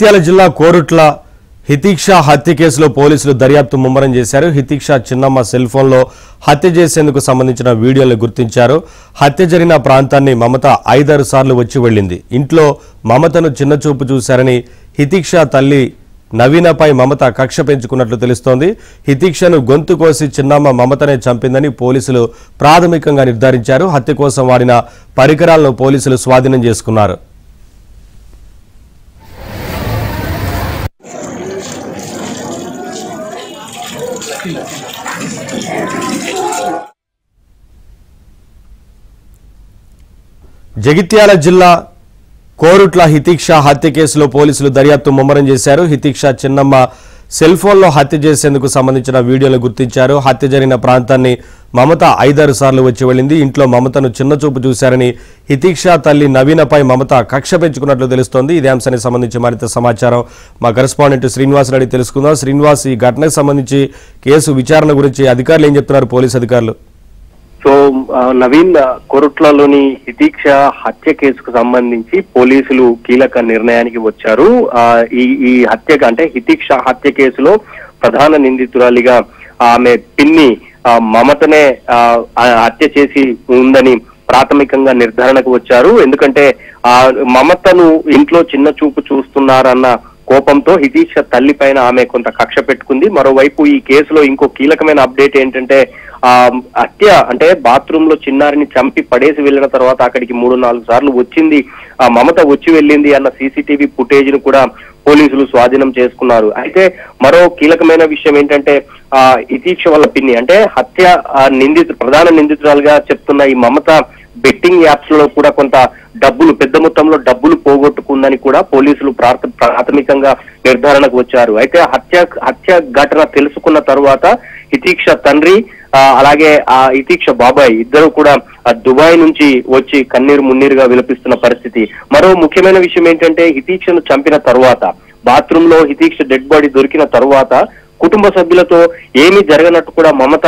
జగిత్యాల జిల్లా కోరుట్ల హితీక్ష హత్య కేసులో పోలీసులు దర్యాప్తు ముమ్మరం చేశారు. హితీక్ష చిన్నమ్మ సెల్ ఫోన్లో హత్య చేసేందుకు సంబంధించిన వీడియోలను గుర్తించారు. హత్య జరిగిన ప్రాంతాన్ని మమత 5-6 సార్లు వచ్చి వెళ్లింది. ఇంట్లో మమతను చిన్నచూపు చూశారని హితీక్ష తల్లి నవీనపై మమత కక్ష పెంచుకున్నట్లు తెలుస్తోంది. హితీక్షను గొంతు కోసి చిన్నమ్మ మమతనే చంపిందని పోలీసులు ప్రాథమికంగా నిర్ధారించారు. హత్య కోసం వాడిన పరికరాలను పోలీసులు స్వాధీనం చేసుకున్నారు. జగిత్యాల జిల్లా కోరుట్ల హితీక్ష హత్య కేసులో పోలీసులు దర్యాప్తు ముమ్మరం చేశారు. హితీక్ష చిన్నమ్మ సెల్ ఫోన్లో హత్య చేసేందుకు సంబంధించిన వీడియోలను గుర్తించారు. హత్య జరిగిన ప్రాంతాన్ని మమత 5-6 సార్లు వచ్చి వెళ్లింది. ఇంట్లో మమతను చిన్నచూపు చూశారని హితీక్ష తల్లి నవీనపై మమత కక్ష పెంచుకున్నట్లు తెలుస్తోంది. ఇదే అంశానికి సంబంధించి మరింత సమాచారం మా కరెస్పాండెంట్ శ్రీనివాస్ రెడ్డి తెలుసుకుందాం. శ్రీనివాస్, ఈ ఘటనకు సంబంధించి కేసు విచారణ గురించి అధికారులు ఏం చెప్తున్నారు? పోలీసు అధికారులు సో నవీన్, కోరుట్లలోని హితీక్ష హత్య కేసుకు సంబంధించి పోలీసులు కీలక నిర్ణయానికి వచ్చారు. ఈ హత్య అంటే హితీక్ష హత్య కేసులో ప్రధాన నిందితురాలిగా ఆమె పిన్ని మమతనే హత్య చేసి ఉందని ప్రాథమికంగా నిర్ధారణకు వచ్చారు. ఎందుకంటే మమతను ఇంట్లో చిన్న చూపు చూస్తున్నారన్న కోపంతో హితీక్ష తల్లి పైన ఆమె కొంత కక్ష పెట్టుకుంది. మరోవైపు ఈ కేసులో ఇంకో కీలకమైన అప్డేట్ ఏంటంటే హత్య అంటే బాత్రూమ్ లో చిన్నారిని చంపి పడేసి వెళ్ళిన తర్వాత అక్కడికి 3-4 సార్లు వచ్చింది మమత వచ్చి వెళ్ళింది అన్న సీసీటీవీ ఫుటేజ్ ను కూడా పోలీసులు స్వాధీనం చేసుకున్నారు. అయితే మరో కీలకమైన విషయం ఏంటంటే హితీక్ష వాళ్ళ పిన్ని అంటే హత్య ప్రధాన నిందితురాలుగా చెప్తున్న ఈ మమత బెట్టింగ్ యాప్స్ లో కూడా కొంత పెద్ద మొత్తంలో డబ్బులు పోగొట్టుకుందని కూడా పోలీసులు ప్రాథమికంగా నిర్ధారణకు వచ్చారు. అయితే హత్య ఘటన తెలుసుకున్న తరువాత హితీక్ష తండ్రి అలాగే హితీక్ష బాబాయ్ ఇద్దరు కూడా దుబాయ్ నుంచి వచ్చి కన్నీరు మున్నీరుగా విలపిస్తున్న పరిస్థితి. మరో ముఖ్యమైన విషయం ఏంటంటే హితీక్షను చంపిన తరువాత బాత్రూమ్ లో హితీక్ష డెడ్ బాడీ దొరికిన తరువాత కుటుంబ సభ్యులతో ఏమీ జరగనట్టు కూడా మమత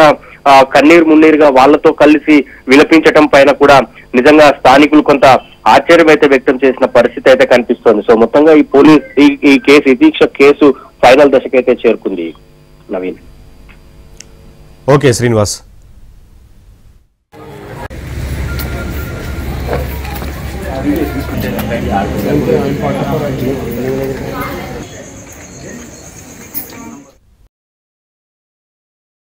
కన్నీరు మున్నీరుగా వాళ్లతో కలిసి విలపించటం పైన కూడా నిజంగా స్థానికులు కొంత ఆశ్చర్యం అయితే వ్యక్తం చేసిన పరిస్థితి అయితే కనిపిస్తోంది. సో మొత్తంగా ఈ కేసు హితీక్ష కేసు ఫైనల్ దశకైతే చేరుకుంది. నవీన్. ఓకే శ్రీనివాస్.